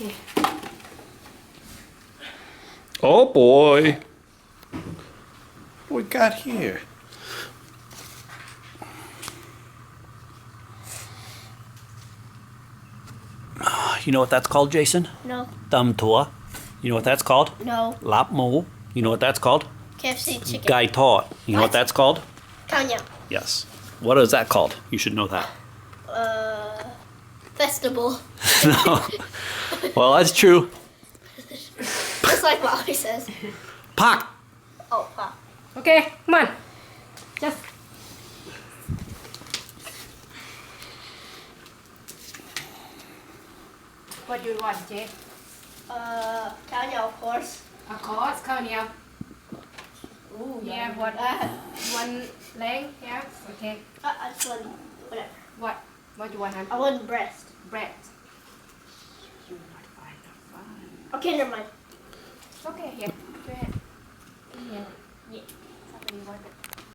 Okay. Oh boy. What we got here? You know what that's called, Jason? No. Thumb tour. You know what that's called? No. Lap mo. You know what that's called? KFC chicken. Gai taught. You know what that's called? Kanya. Yes. What is that called? You should know that. Festival. No. Well, that's true. Just like Molly says. Pak. Oh, wow. Okay, come on. Just. What do you want, Jay? Kanya, of course. Of course, ข้าวเหนียว Ooh, yeah, what? One leg, yeah, okay. I just want whatever. What? What do you want, I want breast. Bread. You're not fine, not fine. Okay, never mind. Okay, here.